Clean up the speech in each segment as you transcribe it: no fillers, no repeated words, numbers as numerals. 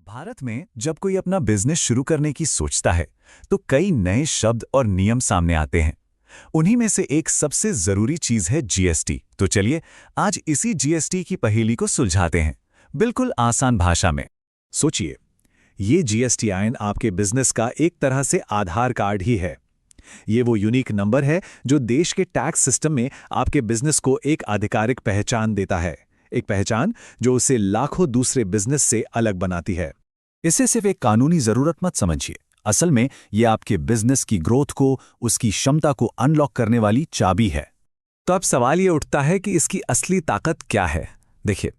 भारत में जब कोई अपना बिजनेस शुरू करने की सोचता है तो कई नए शब्द और नियम सामने आते हैं। उन्हीं में से एक सबसे जरूरी चीज है जीएसटी। तो चलिए आज इसी जीएसटी की पहेली को सुलझाते हैं, बिल्कुल आसान भाषा में। सोचिए, ये जीएसटी आइन आपके बिजनेस का एक तरह से आधार कार्ड ही है। ये वो यूनिक नंबर है जो देश के टैक्स सिस्टम में आपके बिजनेस को एक आधिकारिक पहचान देता है, एक पहचान जो उसे लाखों दूसरे बिजनेस से अलग बनाती है। इसे सिर्फ एक कानूनी जरूरत मत समझिए, असल में यह आपके बिजनेस की ग्रोथ को, उसकी क्षमता को अनलॉक करने वाली चाबी है। तो अब सवाल ये उठता है कि इसकी असली ताकत क्या है। देखिए,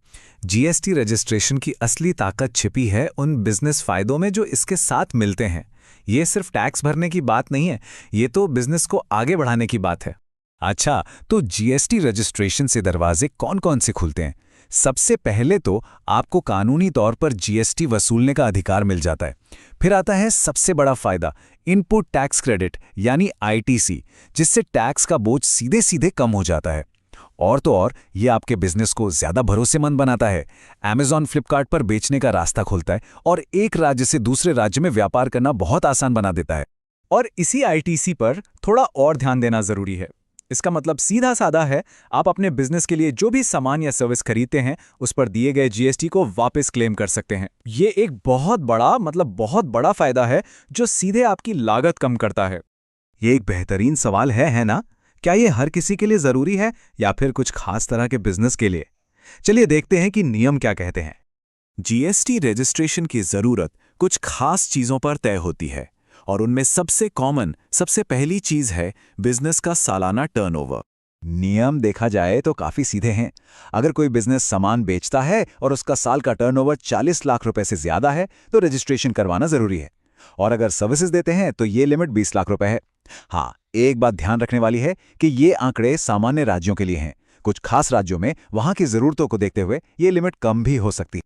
जीएसटी रजिस्ट्रेशन की असली ताकत छिपी है उन बिजनेस फायदों में जो इसके साथ मिलते हैं। ये सिर्फ टैक्स भरने की बात नहीं है, ये तो बिजनेस को आगे बढ़ाने की बात है। अच्छा, तो जीएसटी रजिस्ट्रेशन से दरवाजे कौन कौन से खुलते हैं? सबसे पहले तो आपको कानूनी तौर पर जीएसटी वसूलने का अधिकार मिल जाता है। फिर आता है सबसे बड़ा फायदा, इनपुट टैक्स क्रेडिट यानी आईटीसी, जिससे टैक्स का बोझ सीधे सीधे कम हो जाता है। और तो और ये आपके बिजनेस को ज्यादा भरोसेमंद बनाता है। Amazon, फ्लिपकार्ट पर बेचने का रास्ता खोलता है और एक राज्य से दूसरे राज्य में व्यापार करना बहुत आसान बना देता है। और इसी आईटीसी पर थोड़ा और ध्यान देना जरूरी है। इसका मतलब सीधा साधा है, आप अपने बिजनेस के लिए जो भी सामान या सर्विस खरीदते हैं उस पर दिए गए जीएसटी को वापस क्लेम कर सकते हैं। ये एक बहुत बड़ा फायदा है जो सीधे आपकी लागत कम करता है। ये एक बेहतरीन सवाल है ना? क्या ये हर किसी के लिए जरूरी है या फिर कुछ खास तरह के बिजनेस के लिए? चलिए देखते हैं कि नियम क्या कहते हैं। जीएसटी रजिस्ट्रेशन की जरूरत कुछ खास चीजों पर तय होती है और उनमें सबसे पहली चीज है बिजनेस का सालाना टर्नओवर। नियम देखा जाए तो काफी सीधे हैं। अगर कोई बिजनेस सामान बेचता है और उसका साल का टर्नओवर 40 लाख रुपए से ज्यादा है तो रजिस्ट्रेशन करवाना जरूरी है। और अगर सर्विसेज देते हैं तो ये लिमिट 20 लाख रुपए है। हाँ, एक बात ध्यान रखने वाली है कि ये आंकड़े सामान्य राज्यों के लिए हैं। कुछ खास राज्यों में वहां की जरूरतों को देखते हुए ये लिमिट कम भी हो सकती है।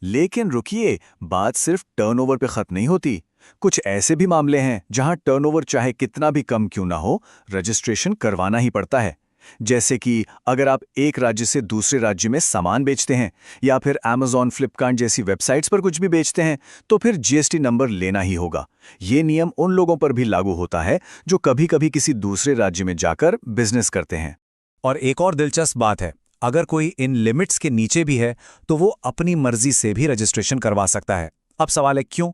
लेकिन रुकिए, बात सिर्फ टर्नओवर पे खत्म नहीं होती। कुछ ऐसे भी मामले हैं जहां टर्नओवर चाहे कितना भी कम क्यों ना हो, रजिस्ट्रेशन करवाना ही पड़ता है। जैसे कि अगर आप एक राज्य से दूसरे राज्य में सामान बेचते हैं या फिर Amazon, फ्लिपकार्ट जैसी वेबसाइट्स पर कुछ भी बेचते हैं तो फिर जीएसटी नंबर लेना ही होगा। ये नियम उन लोगों पर भी लागू होता है जो कभी-कभी किसी दूसरे राज्य में जाकर बिजनेस करते हैं। और एक और दिलचस्प बात है, अगर कोई इन लिमिट्स के नीचे भी है तो वो अपनी मर्जी से भी रजिस्ट्रेशन करवा सकता है। अब सवाल है क्यों?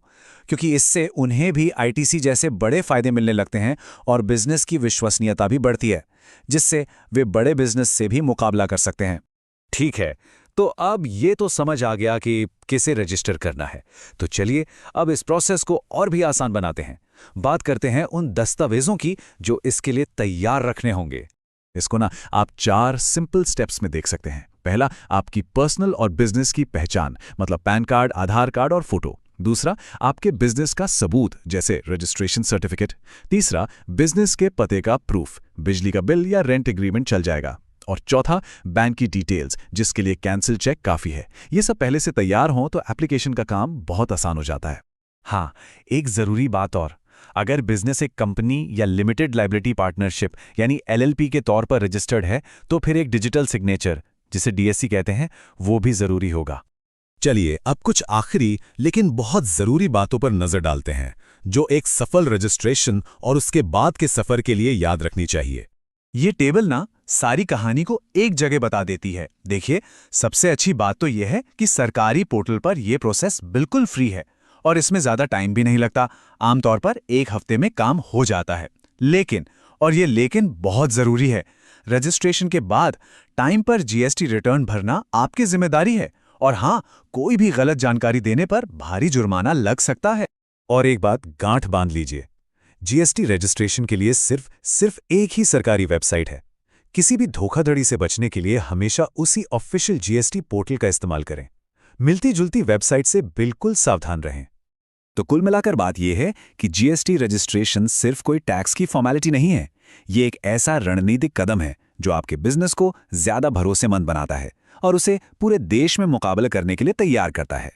क्योंकि इससे उन्हें भी आईटीसी जैसे बड़े फायदे मिलने लगते हैं और बिजनेस की विश्वसनीयता भी बढ़ती है, जिससे वे बड़े बिजनेस से भी मुकाबला कर सकते हैं। ठीक है, तो अब ये तो समझ आ गया कि किसे रजिस्टर करना है। तो चलिए अब इस प्रोसेस को और भी आसान बनाते हैं। बात करते हैं उन दस्तावेजों की जो इसके लिए तैयार रखने होंगे। इसको ना आप 4 सिंपल स्टेप्स में देख सकते हैं। पहला, आपकी पर्सनल और बिजनेस की पहचान, मतलब पैन कार्ड, आधार कार्ड और फोटो। दूसरा, आपके बिजनेस का सबूत जैसे रजिस्ट्रेशन सर्टिफिकेट। तीसरा, बिजनेस के पते का प्रूफ, बिजली का बिल या रेंट एग्रीमेंट चल जाएगा। और चौथा, बैंक की डिटेल्स, जिसके लिए कैंसिल चेक काफी है। ये सब पहले से तैयार हों तो एप्लीकेशन का काम बहुत आसान हो जाता है। हाँ, एक जरूरी बात और, अगर बिजनेस एक कंपनी या लिमिटेड लायबिलिटी पार्टनरशिप यानी एलएलपी के तौर पर रजिस्टर्ड है तो फिर एक डिजिटल सिग्नेचर, जिसे डीएससी कहते हैं, वो भी जरूरी होगा। चलिए अब कुछ आखिरी लेकिन बहुत जरूरी बातों पर नजर डालते हैं जो एक सफल रजिस्ट्रेशन और उसके बाद के सफर के लिए याद रखनी चाहिए। ये टेबल ना सारी कहानी को एक जगह बता देती है। देखिए, सबसे अच्छी बात तो यह है कि सरकारी पोर्टल पर यह प्रोसेस बिल्कुल फ्री है और इसमें ज्यादा टाइम भी नहीं लगता। आमतौर पर 1 हफ्ते में काम हो जाता है। लेकिन, और ये लेकिन बहुत जरूरी है, रजिस्ट्रेशन के बाद टाइम पर जीएसटी रिटर्न भरना आपकी जिम्मेदारी है। और हाँ, कोई भी गलत जानकारी देने पर भारी जुर्माना लग सकता है। और एक बात गांठ बांध लीजिए, जीएसटी रजिस्ट्रेशन के लिए सिर्फ एक ही सरकारी वेबसाइट है। किसी भी धोखाधड़ी से बचने के लिए हमेशा उसी ऑफिशियल जीएसटी पोर्टल का इस्तेमाल करें। मिलती जुलती वेबसाइट से बिल्कुल सावधान रहें। तो कुल मिलाकर बात यह है कि जीएसटी रजिस्ट्रेशन सिर्फ कोई टैक्स की फॉर्मेलिटी नहीं है, ये एक ऐसा रणनीतिक कदम है जो आपके बिजनेस को ज्यादा भरोसेमंद बनाता है और उसे पूरे देश में मुकाबला करने के लिए तैयार करता है।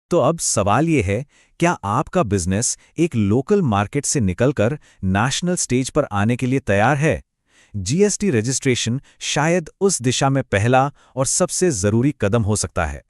तो अब सवाल ये है, क्या आपका बिजनेस एक लोकल मार्केट से निकलकर नेशनल स्टेज पर आने के लिए तैयार है? जीएसटी रजिस्ट्रेशन शायद उस दिशा में पहला और सबसे जरूरी कदम हो सकता है।